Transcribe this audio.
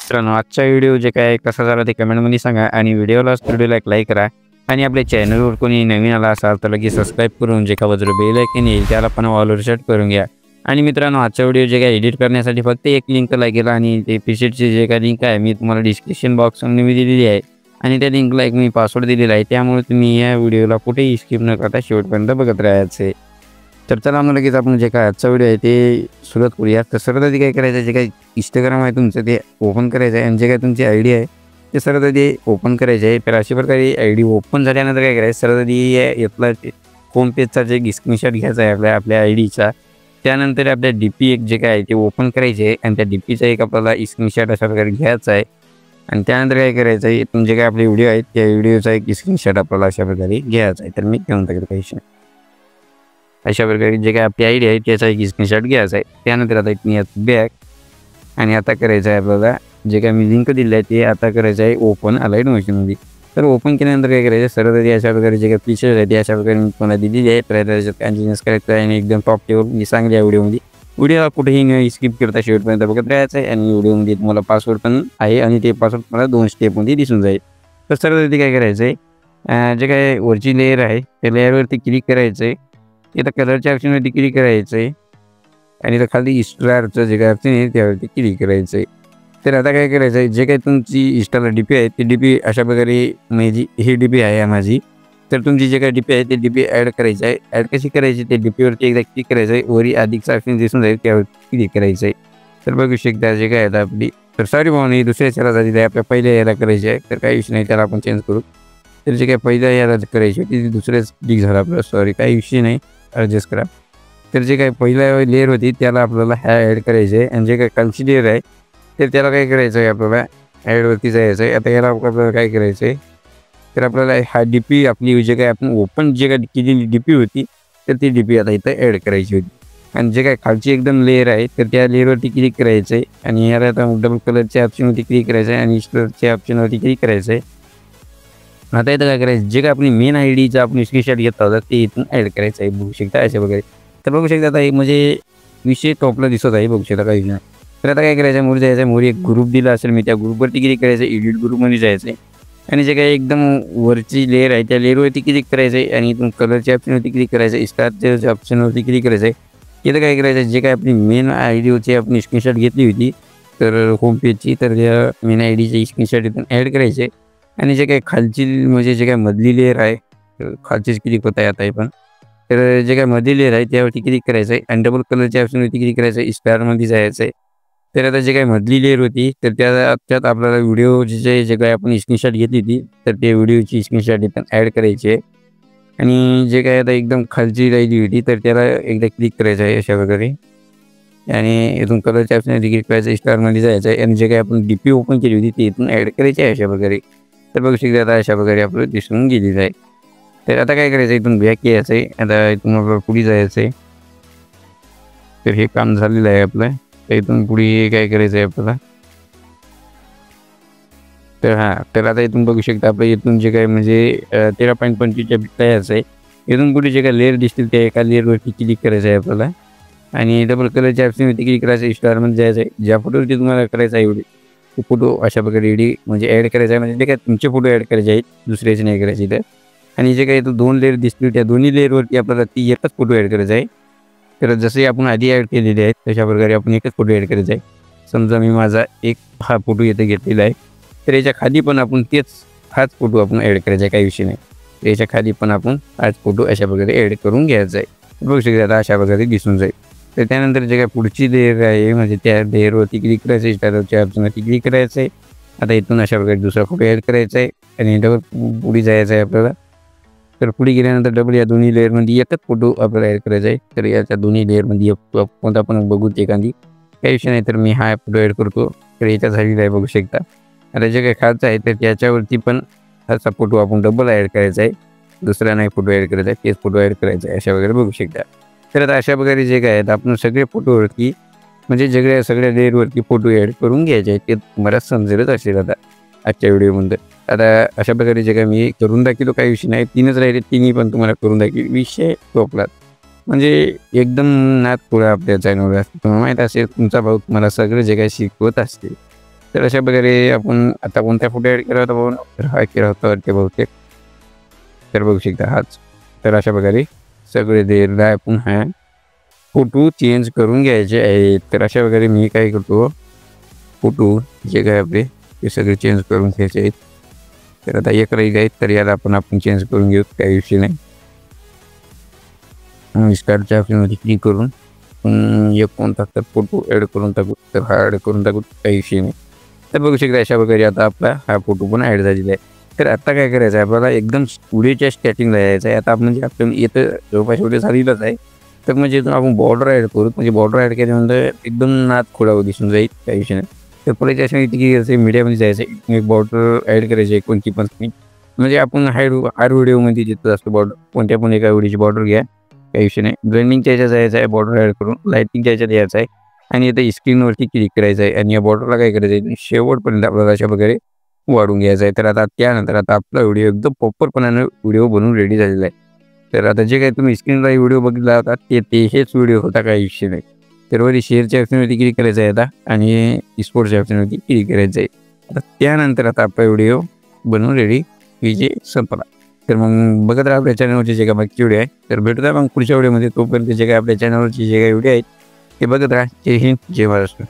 मित्रांनो, आजचा व्हिडिओ जे काय कसा झाला ते कमेंटमध्ये सांगा आणि व्हिडिओला एक लाईक करा आणि आपल्या चॅनलवर कोणी नवीन आला असाल तर लगेच सबस्क्राईब करून जे का बाजूला बेल आयकॉन येईल त्याला पण ऑलवर सेट करून घ्या। आणि मित्रांनो, आजचा व्हिडिओ जे काय एडिट करण्यासाठी फक्त एक लिंक लागेल आणि ते प्रीसेटची जे काय लिंक आहे मी तुम्हाला डिस्क्रिप्शन बॉक्समध्ये मी दिलेली आहे आणि त्या लिंकला एक मी पासवर्ड दिलेला आहे, त्यामुळे तुम्ही या व्हिडिओला कुठेही स्किप न करता शेवटपर्यंत बघत राहायचे। तर चला मग लगेच आपण जे काय आजचा व्हिडिओ आहे ते सुरुवात करूया। तर सर्वात काय करायचं, जे काही इंस्टाग्राम आहे तुमचं ते ओपन करायचं आहे आणि जे काय तुमची आयडी आहे ते सर्वात आधी ओपन करायचे आहे। तर अशा प्रकारे आयडी ओपन झाल्यानंतर काय करायचं, सर्वात आधी यातला होम पेजचा जे स्क्रीनशॉट घ्यायचा आहे आपल्या आयडीचा। त्यानंतर आपल्या डीपी एक जे काय आहे ते ओपन करायचे आहे आणि त्या डीपीचा एक आपल्याला स्क्रीनशॉट अशा प्रकारे घ्यायचा आहे आणि त्यानंतर काय करायचं आहे, तुमचे काय आपले व्हिडिओ आहेत त्या व्हिडिओचा एक स्क्रीनशॉट आपल्याला अशा प्रकारे घ्यायचा आहे। तर मी घेऊन टाकेल काही अशा प्रकारे जे काय आपली आयडी आहे त्याचा एक स्क्रीनशॉट घ्यायचा आहे। त्यानंतर आता इथून यात बॅक आणि आता करायचं आहे आपल्याला जे काय मी लिंक दिली आहे ते आता करायचं आहे ओपन अलाइड मोशनमध्ये। तर ओपन केल्यानंतर काय करायचं, सर्वात अशा प्रकारे जे काही फीचर्स आहे ते अशा प्रकारे मी तुम्हाला दिलेली आहे। तर त्याच्यात कंटिन्यूस करायचं आहे आणि एकदम टॉप लेवल मी सांगली आहे व्हिडिओला कुठेही न स्किप करता शेवटपर्यंत बघत राहायचं आहे। आणि व्हिडिओमध्ये तुम्हाला पासवर्ड पण आहे आणि ते पासवर्ड तुम्हाला 2 स्टेपमध्ये दिसून जाईल। तर सर्वात काय करायचं आहे, जे काय वरची लेअर आहे त्या लेअरवरती क्लिक करायचं आहे, इथं कलरच्या ऑप्शनवरती क्लिक करायचं आहे आणि इथं खाली स्टारचं जे काय ऑप्शन आहे त्यावरती क्लिक करायचं आहे। तर आता काय करायचं आहे, जे काही तुमची इंस्टाला डीपी आहे ती डीपी अशा प्रकारे माझी ही डीपी आहे माझी। तर तुमची जे काही डीपी आहे ते डीपी ॲड करायची आहे। ॲड कशी करायची, ते डीपीवरती एकदा क्लिक करायचं आहे, वरी अधिकचा ऑप्शन दिसून जाईल त्यावरती क्लिक करायचं आहे। तर बघू शकता जे काय आहे आपली, तर सॉरी भाऊ नाही दुसऱ्या याला झालेली आहे, आपल्या पहिल्या याला करायची आहे तर काही विषय नाही, त्याला आपण चेंज करू। तर जे काय पहिल्या याला करायची होती ती दुसऱ्याच क्लिक झाला आपलं, सॉरी काही विषय नाही, ॲडजस्ट करा। तर जे काही पहिला लेअर होती त्याला आपल्याला ॲड करायचं आहे आणि जे काही खालची लेअर आहे तर त्याला काय करायचं आहे, आपल्याला ॲडवरती जायचं आहे। आता याला आपल्याला काय करायचं आहे, तर आपल्याला हा डीपी आपली जे काही आपण ओपन जे काही केलेली डीपी होती तर ती डीपी आता इथं ॲड करायची होती आणि जे काही खालची एकदम लेअर आहे तर त्या लेअरवरती क्लिक करायचं आहे आणि याला आता डबल कलरच्या ऑप्शनवरती क्लिक करायचं आहे आणि स्टरच्या ऑप्शनवरती क्लिक करायचं आहे। आता इथं काय करायचं, जे काय आपली मेन आयडीचा आपण स्क्रीनशॉट घेतला होता ते इथून ॲड करायचं आहे, बघू शकता अशा वगैरे। तर बघू शकता आता म्हणजे विषय टॉपला दिसत आहे, बघू शकता काही नाही। तर आता काय करायचं, मोरी जायचं आहे, मोरी एक ग्रुप दिला असेल मी त्या ग्रुपवरती क्लिक करायचं आहे, एडिट ग्रुपमध्ये जायचं आहे आणि जे काही एकदम वरची लेअर आहे त्या लेअरवरती क्लिक करायचं आहे आणि इथून कलरच्या ऑप्शनवरती क्लिक करायचं आहे, स्टारच्या ऑप्शनवरती क्लिक करायचं आहे। इथं काय करायचं, जे काय आपली मेन आयडीची आपण स्क्रीनशॉट घेतली होती तर होम पेजची, तर त्या मेन आयडीची स्क्रीनशॉट इथून ॲड करायचे आणि जे काही खालची म्हणजे जे काही मधली लेअर आहे खालचीच क्लिक होत आहे आता पण, तर जे काही मधली लेअर आहे त्यावरती क्लिक करायचं आहे आणि डबल कलरच्या ऑप्शनवरती क्लिक करायचं आहे, स्टारमध्ये जायचं आहे। तर आता जे काही मधली लेअर होती तर त्यात आपल्याला व्हिडिओचे जे काही आपण स्क्रीनशॉट घेतली होती तर ते व्हिडिओची स्क्रीनशॉट इथून ॲड करायची आहे आणि जे काही आता एकदम खालची राहिली होती तर त्याला एकदा क्लिक करायचं आहे अशा प्रकारे आणि इथून कलरच्या ऑप्शनवरती क्लिक करायचं आहे, स्टारमध्ये जायचं आहे आणि जे काही आपण डीपी ओपन केली होती ती इथून ॲड करायची आहे अशा प्रकारे। तर बघू शकता आता अशा प्रकारे आपलं दिसून गेलेलं आहे। तर आता काय करायचं, इथून बॅक यायचं आहे, आता इथून आपल्याला पुढे जायचं आहे। तर हे काम झालेलं आहे आपलं, तर इथून पुढे काय करायचं आहे आपल्याला, तर तर आता इथून बघू शकता आपलं इथून जे काय म्हणजे 13.25च्या बिटला यायचं आहे। इथून पुढे जे काही लेअर दिसतील त्या एका लेअरवरती क्लिक करायचं आहे आपल्याला आणि डबल कलरच्या ऑप्शनवरती क्लिक करायचं आहे, स्टारमध्ये जायचं आहे। ज्या फोटोवरती तुम्हाला करायचं आहे तो फोटो अशा प्रकारे म्हणजे ॲड करायचा आहे, म्हणजे जे काय तुमचे फोटो ॲड करायचे आहेत, दुसऱ्याचे नाही करायचे इथं। आणि जे काही इथं 2 लेअर दिसतील त्या दोन्ही लेअरवरती आपल्याला ती एकच फोटो ॲड करायचा आहे। तर जसे आपण आधी ॲड केलेले आहेत तशा प्रकारे आपण एकच फोटो ॲड करायचा आहे। समजा मी माझा एक हा फोटो इथे घेतलेला आहे, तर याच्या खाली पण आपण हाच फोटो आपण ॲड करायचा आहे, काही विषय नाही। तर याच्या खाली पण आपण हाच फोटो अशा प्रकारे ॲड करून घ्यायचा आहे, बघू शकता आता अशा प्रकारे दिसून जाईल। तर त्यानंतर जे काही पुढची लेअर आहे म्हणजे त्या लेअरवरती क्लिक करायचं आहे, स्टारच्या ऑप्शनवरती क्लिक करायचं आहे। आता इथून अशा प्रकारे दुसरा फोटो ॲड करायचा आहे आणि डबल पुढे जायचं आहे आपल्याला तर पुढे गेल्यानंतर डबल या दोन्ही लेअरमध्ये एकच फोटो आपल्याला ॲड करायचा आहे. तर याच्या दोन्ही लेअरमध्ये कोणता पण बघू एखादी काही विषय नाही. तर मी हा फोटो ॲड करतो. तर याच्या झालेला आहे बघू शकता. आता जे काही खालचं आहे तर त्याच्यावरती पण हाचा फोटो आपण डबल ॲड करायचा आहे. दुसरा नाही फोटो ॲड करायचा आहे, तेच फोटो ॲड करायचा आहे, अशा वगैरे बघू शकता. तर आता अशा प्रकारे जे काय आहेत आपण सगळे फोटोवरती म्हणजे सगळ्या लेअरवरती फोटो ॲड करून घ्यायचे आहेत. ते तुम्हाला समजेलच असेल आता आजच्या व्हिडिओमध्ये. आता अशा प्रकारे जे काय मी करून दाखवतो काही विषय नाही. 3च राहिले, तिन्ही पण तुम्हाला करून दाखवले. विषय टोपलात म्हणजे एकदम नाद पुढं आपल्या चॅनलवर असते. तुम्हाला माहीत असेल तुमचा भाऊ तुम्हाला सगळं जे काही शिकवत असते. तर अशा प्रकारे आपण आता कोणत्या फोटो ॲड केला होता भाऊ? तर हा केला होता ते बहुतेक. तर बघू शकता हाच. तर अशा प्रकारे सगळे लेअरला आपण हा फोटो चेंज करून घ्यायचे आहेत. तर अशा प्रकारे मी काय करतो, फोटो जे काय आपले ते सगळे चेंज करून घ्यायचे आहेत. तर आता एक राहील आहेत, तर याला आपण चेंज करून घेऊ, काही विषय नाही. स्टार्टच्या ऑप्शनमध्ये क्लिक करून एक कोणता तर फोटो ॲड करून टाकू. तर हा ॲड करून टाकू, काही विषय नाही. तर बघू शकता अशा प्रकारे आता आपला हा फोटो पण ॲड झालेला आहे. तर आता काय करायचं आहे आपल्याला, एकदम व्हिडिओच्या स्टार्टिंगला यायचं आहे. आता आपण म्हणजे आपल्याला येतं जवळपास व्हिडिओ झालेलाच आहे. तर म्हणजे इथून आपण बॉर्डर ॲड करू. म्हणजे बॉर्डर ॲड केल्यानंतर एकदम नाद खोडावं दिसून जाईल, काही विषय नाही. तर पुढे अशा करायचं, मीडियामध्ये जायचं, एक बॉर्डर ॲड करायची आहे कोणती पण. म्हणजे आपण हर व्हिडिओमध्ये जिथं असतो बॉर्डर, कोणत्या पण एका व्हिडिओची बॉर्डर घ्या, काही विषय नाही. ब्लेंडिंगच्या ह्याच्यात जायचं आहे, बॉर्डर ॲड करून लाईटिंगच्या ह्याच्यात यायचं आहे आणि इथं स्क्रीनवरती क्लिक करायचं आहे आणि या बॉर्डरला काय करायचं आहे शेवटपर्यंत आपल्याला अशा प्रकारे वाढून घ्यायचं आहे. तर आता त्यानंतर आता आपला व्हिडिओ एकदम प्रॉपरपणाने व्हिडिओ बनवून रेडी झालेला आहे. तर आता जे काही तुम्ही स्क्रीनला व्हिडिओ बघितला होता ते हेच व्हिडिओ होता, काही विषय नाही. तर वरी शेअरच्या ऑप्शनवरती क्लिक करायचं आहे आता आणि स्पोर्ट्सच्या ऑप्शनवरती क्लिक करायचं आहे. आता त्यानंतर आता आपला व्हिडिओ बनवून रेडी विजय संपला. तर मग बघत राहा आपल्या चॅनलवरचे जे काय बाकीचे व्हिडिओ आहे. तर भेटूया मग पुढच्या व्हिडिओमध्ये. तोपर्यंत जे काय आपल्या चॅनलवरचे जे काही व्हिडिओ आहेत ते बघत राहा. जय हिंद, जय महाराष्ट्र.